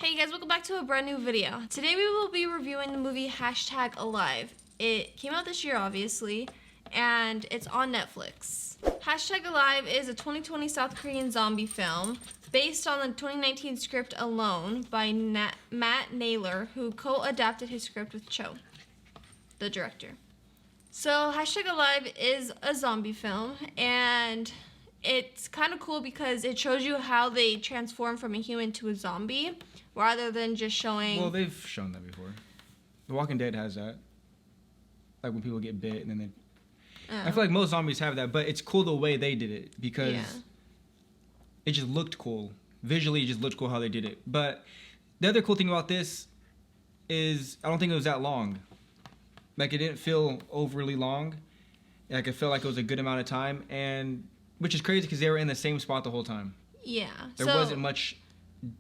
Hey you guys, welcome back to a brand new video. Today we will be reviewing the movie #Alive. It came out this year, obviously, and it's on Netflix. #Alive is a 2020 South Korean zombie film based on the 2019 script Alone by Matt Naylor, who co-adapted his script with Cho, the director. So #Alive is a zombie film, and it's kind of cool because it shows you how they transform from a human to a zombie, rather than just showing... Well, they've shown that before. The Walking Dead has that. Like when people get bit and then they... I feel like most zombies have that, but it's cool the way they did it because it just looked cool. Visually, it just looked cool how they did it. But the other cool thing about this is I don't think it was that long. Like, it didn't feel overly long. Like, it felt like it was a good amount of time, and which is crazy because they were in the same spot the whole time. Yeah. There wasn't much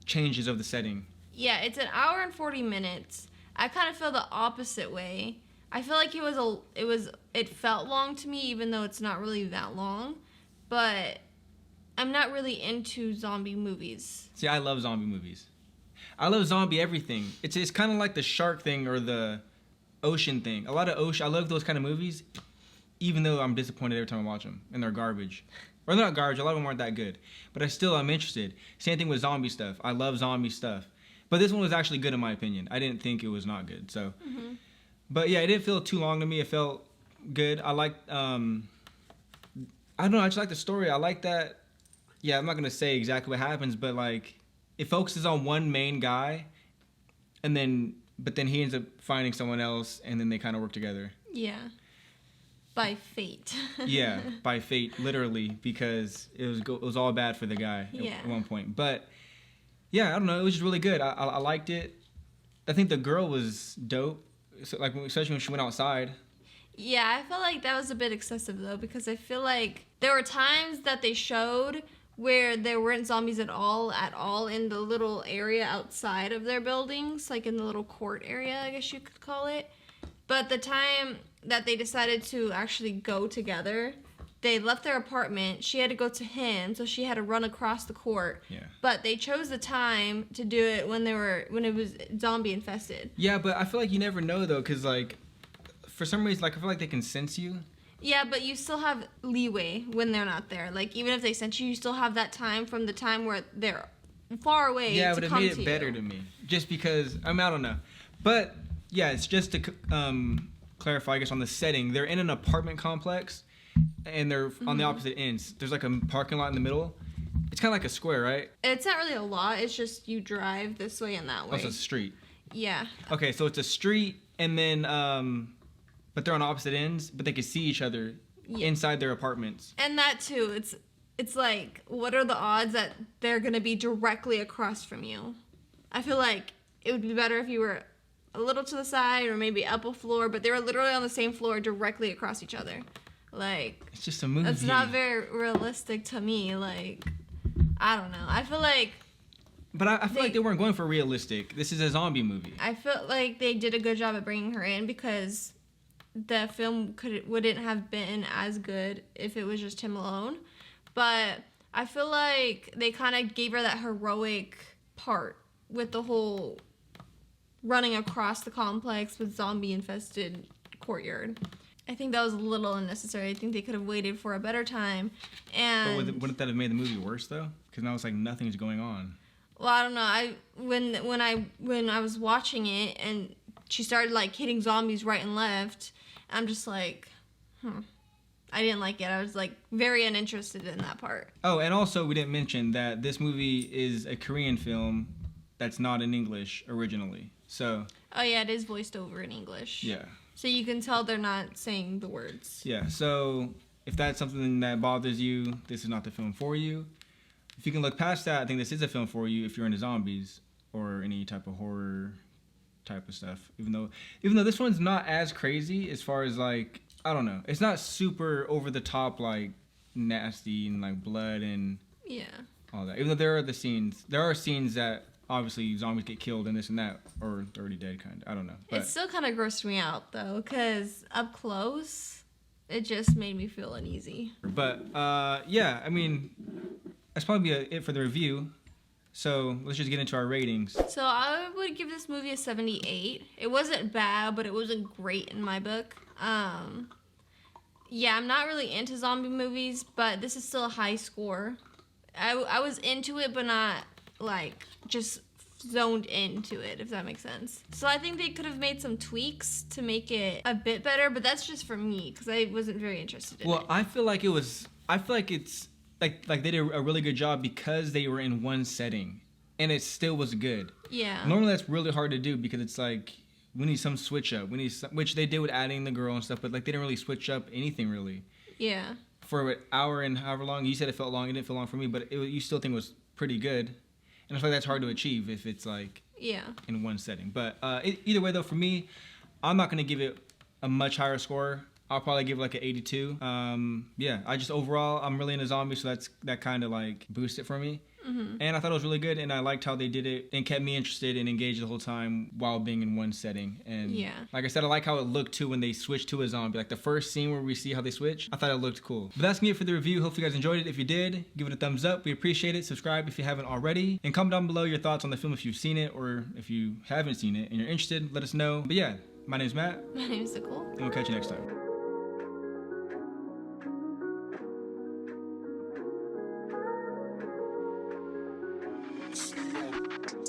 changes of the setting. Yeah, it's an hour and 40 minutes. I kind of feel the opposite way. I feel like it felt long to me, even though it's not really that long. But I'm not really into zombie movies. See, I love zombie movies. I love zombie everything. It's kind of like the shark thing or the ocean thing. A lot of ocean. I love those kind of movies, even though I'm disappointed every time I watch them and they're garbage. Or they're not garbage, a lot of them aren't that good. But I'm interested. Same thing with zombie stuff. I love zombie stuff. But this one was actually good in my opinion. I didn't think it was not good. So, But yeah, it didn't feel too long to me. It felt good. I liked, I don't know, I just like the story. I like that, yeah, I'm not going to say exactly what happens, but like, it focuses on one main guy, but then he ends up finding someone else, and then they kind of work together. Yeah. By fate. Yeah, by fate, literally, because it was all bad for the guy at one point. But yeah, I don't know, it was just really good. I liked it. I think the girl was dope, so, like especially when she went outside. Yeah, I felt like that was a bit excessive though, because I feel like there were times that they showed where there weren't zombies at all in the little area outside of their buildings, like in the little court area, I guess you could call it. But the time that they decided to actually go together, they left their apartment. She had to go to him, so she had to run across the court. Yeah. But they chose the time to do it when it was zombie infested. Yeah, but I feel like you never know though, because like for some reason, like I feel like they can sense you. Yeah, but you still have leeway when they're not there. Like even if they sense you, you still have that time from the time where they're far away. Yeah, but it made it better to me, just because I don't know, but. Yeah, it's just to clarify, I guess, on the setting. They're in an apartment complex, and they're on the opposite ends. There's like a parking lot in the middle. It's kind of like a square, right? It's not really a lot. It's just you drive this way and that way. Oh, it's a street. Yeah. Okay, so it's a street, and then, but they're on opposite ends, but they can see each other inside their apartments. And that, too. It's like, what are the odds that they're going to be directly across from you? I feel like it would be better if you were a little to the side or maybe up a floor, but they were literally on the same floor directly across each other. Like, it's just a movie. That's not very realistic to me. Like, I don't know. I feel like... But I feel like they weren't going for realistic. This is a zombie movie. I feel like they did a good job at bringing her in because the film wouldn't have been as good if it was just him alone. But I feel like they kind of gave her that heroic part with the whole running across the complex with zombie-infested courtyard. I think that was a little unnecessary. I think they could have waited for a better time. And but wouldn't that have made the movie worse though? Because now it's like nothing's going on. Well, I don't know. When I was watching it and she started like hitting zombies right and left, I'm just like, I didn't like it. I was like very uninterested in that part. Oh, and also we didn't mention that this movie is a Korean film that's not in English originally. So. Oh yeah, it is voiced over in English. Yeah. So you can tell they're not saying the words. Yeah. So if that's something that bothers you, this is not the film for you. If you can look past that, I think this is a film for you if you're into zombies or any type of horror type of stuff. Even though this one's not as crazy as far as like, I don't know, it's not super over the top like nasty and like blood and all that. Even though there are scenes that obviously zombies get killed and this and that, or they're already dead, kind of. I don't know. But it still kind of grossed me out though, because up close, it just made me feel uneasy. But yeah, I mean, that's probably it for the review. So let's just get into our ratings. So I would give this movie a 78. It wasn't bad, but it wasn't great in my book. Yeah, I'm not really into zombie movies, but this is still a high score. I was into it, but not like just zoned into it, if that makes sense. So I think they could have made some tweaks to make it a bit better, but that's just for me because I wasn't very interested in it. Well, I feel like it's like they did a really good job because they were in one setting, and it still was good. Yeah. Normally that's really hard to do because it's like we need some switch up. We need which they did with adding the girl and stuff, but like they didn't really switch up anything really. Yeah. For an hour and however long, you said it felt long. It didn't feel long for me, but you still think it was pretty good. And I feel like that's hard to achieve if it's like in one setting. But either way though, for me, I'm not gonna give it a much higher score. I'll probably give it like an 82. Yeah, I just overall I'm really into zombies, so that kind of like boosts it for me. Mm-hmm. And I thought it was really good, and I liked how they did it and kept me interested and engaged the whole time while being in one setting. And like I said, I like how it looked too when they switched to a zombie. Like the first scene where we see how they switch, I thought it looked cool. But that's me for the review. Hopefully you guys enjoyed it. If you did, give it a thumbs up. We appreciate it. Subscribe if you haven't already. And comment down below your thoughts on the film if you've seen it or if you haven't seen it and you're interested, let us know. But yeah, my name's Matt. My name's Nicole. And we'll catch you next time. See you.